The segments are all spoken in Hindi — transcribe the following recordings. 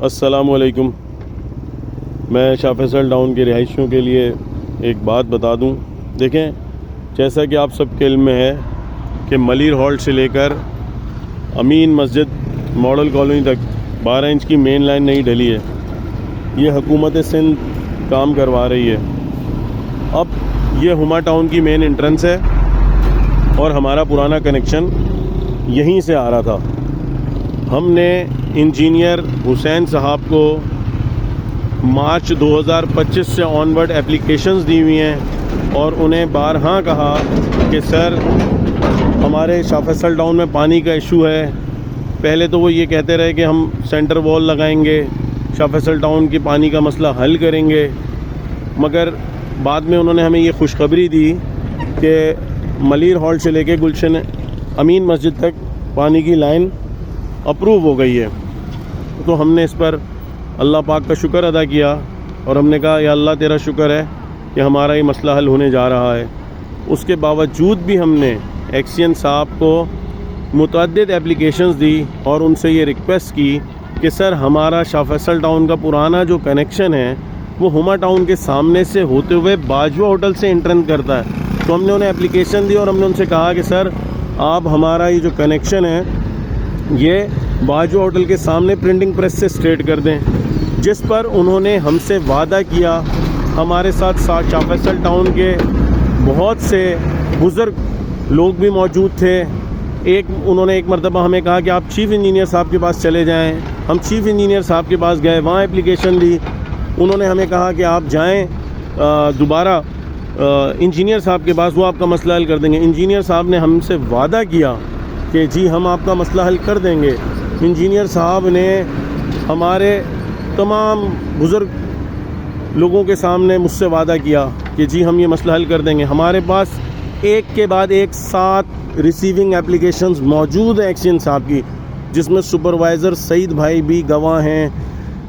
अस्सलामुअलैकुम। मैं शाह फैसल टाउन के रिहायशियों के लिए एक बात बता दूं। देखें, जैसा कि आप सब के इल्म में है कि मलिर हॉल्ट से लेकर अमीन मस्जिद मॉडल कॉलोनी तक 12 इंच की मेन लाइन नहीं डली है। ये हुकूमत सिंध काम करवा रही है। अब ये हुमा टाउन की मेन एंट्रेंस है और हमारा पुराना कनेक्शन यहीं से आ रहा था। हमने इंजीनियर हुसैन साहब को मार्च 2025 से ऑनवर्ड एप्लीकेशंस दी हुई हैं और उन्हें बारहा कहा कि सर, हमारे शाह फैसल टाउन में पानी का इशू है। पहले तो वो ये कहते रहे कि हम सेंटर वॉल लगाएंगे, शाह फैसल टाउन की पानी का मसला हल करेंगे, मगर बाद में उन्होंने हमें ये खुशखबरी दी कि मलिर हॉल्ट से लेके गुलशन अमीन मस्जिद तक पानी की लाइन अप्रूव हो गई है। तो हमने इस पर अल्लाह पाक का शुक्र अदा किया और हमने कहा, या अल्लाह तेरा शुक्र है कि हमारा ये मसला हल होने जा रहा है। उसके बावजूद भी हमने एक्सियन साहब को मुतअद्दिद एप्लीकेशंस दी और उनसे ये रिक्वेस्ट की कि सर, हमारा शाह फैसल टाउन का पुराना जो कनेक्शन है वो हुमा टाउन के सामने से होते हुए बाजवा होटल से एंट्रेंस करता है। तो हमने उन्हें एप्लीकेशन दी और हमने उनसे कहा कि सर, आप हमारा ये जो कनेक्शन है ये बाजवा होटल के सामने प्रिंटिंग प्रेस से स्ट्रेट कर दें। जिस पर उन्होंने हमसे वादा किया। हमारे साथ शाह फैसल टाउन के बहुत से बुज़ुर्ग लोग भी मौजूद थे। उन्होंने एक मरतबा हमें कहा कि आप चीफ़ इंजीनियर साहब के पास चले जाएं। हम चीफ़ इंजीनियर साहब के पास गए, वहाँ एप्लीकेशन दी। उन्होंने हमें कहा कि आप जाएं दोबारा इंजीनियर साहब के पास, वो आपका मसला हल कर देंगे। इंजीनियर साहब ने हमसे वादा किया कि जी हम आपका मसला हल कर देंगे। इंजीनियर साहब ने हमारे तमाम बुज़ुर्ग लोगों के सामने मुझसे वादा किया कि जी हम ये मसला हल कर देंगे। हमारे पास एक के बाद एक 7 रिसीविंग एप्लीकेशंस मौजूद हैं एक्सियन साहब की, जिसमें सुपरवाइज़र सईद भाई भी गवाह हैं,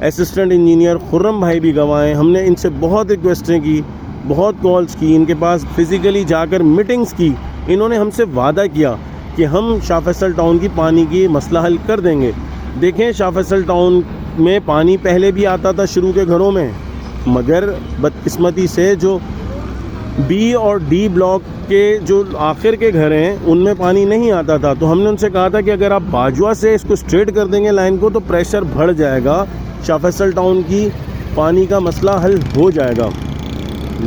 असिस्टेंट इंजीनियर खुर्रम भाई भी गवाह हैं। हमने इनसे बहुत रिक्वेस्टें की, बहुत कॉल्स की, इनके पास फ़िज़िकली जाकर मीटिंग्स की। इन्होंने हमसे वादा किया कि हम शाह फैसल टाउन की पानी की मसला हल कर देंगे। देखें, शाह फैसल टाउन में पानी पहले भी आता था शुरू के घरों में, मगर बदकिस्मती से जो बी और डी ब्लॉक के जो आखिर के घर हैं उनमें पानी नहीं आता था। तो हमने उनसे कहा था कि अगर आप बाजवा से इसको स्ट्रेट कर देंगे लाइन को, तो प्रेशर बढ़ जाएगा, शाह फैसल टाउन की पानी का मसला हल हो जाएगा।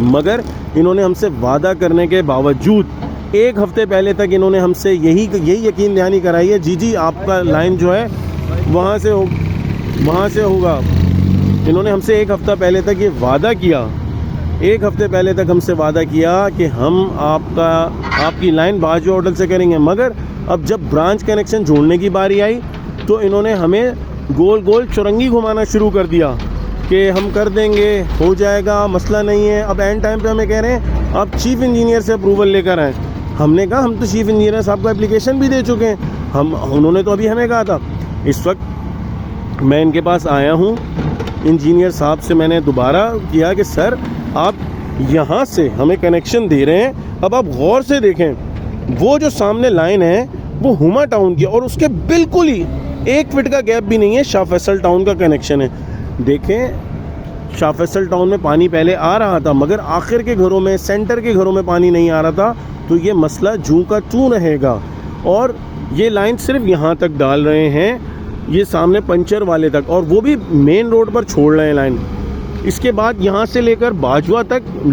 मगर इन्होंने हमसे वादा करने के बावजूद 1 हफ़्ते पहले तक इन्होंने हमसे यही यकीन दहानी कराई है, जी आपका लाइन जो है वहाँ से होगा। इन्होंने हमसे 1 हफ़्ता पहले तक ये वादा किया, 1 हफ़्ते पहले तक हमसे वादा किया कि हम आपकी लाइन बाजवा होटल से करेंगे। मगर अब जब ब्रांच कनेक्शन जोड़ने की बारी आई तो इन्होंने हमें गोल गोल चुरंगी घुमाना शुरू कर दिया कि हम कर देंगे, हो जाएगा, मसला नहीं है। अब एंड टाइम पे हमें कह रहे हैं आप चीफ़ इंजीनियर से अप्रूवल लेकर आएँ। हमने कहा हम तो चीफ़ इंजीनियर साहब को एप्लीकेशन भी दे चुके हैं। उन्होंने तो अभी हमें कहा था। इस वक्त मैं इनके पास आया हूँ, इंजीनियर साहब से मैंने दोबारा किया कि सर, आप यहाँ से हमें कनेक्शन दे रहे हैं, अब आप गौर से देखें, वो जो सामने लाइन है वो हुमा टाउन की और उसके बिल्कुल ही 1 फीट का गैप भी नहीं है, शाह फैसल टाउन का कनेक्शन है। देखें, शाह फैसल टाउन में पानी पहले आ रहा था, मगर आखिर के घरों में, सेंटर के घरों में पानी नहीं आ रहा था। तो ये मसला जूं का त्यों रहेगा। और ये लाइन सिर्फ यहाँ तक डाल रहे हैं, ये सामने पंचर वाले तक, और वो भी मेन रोड पर छोड़ रहे हैं लाइन। इसके बाद यहाँ से लेकर बाजवा तक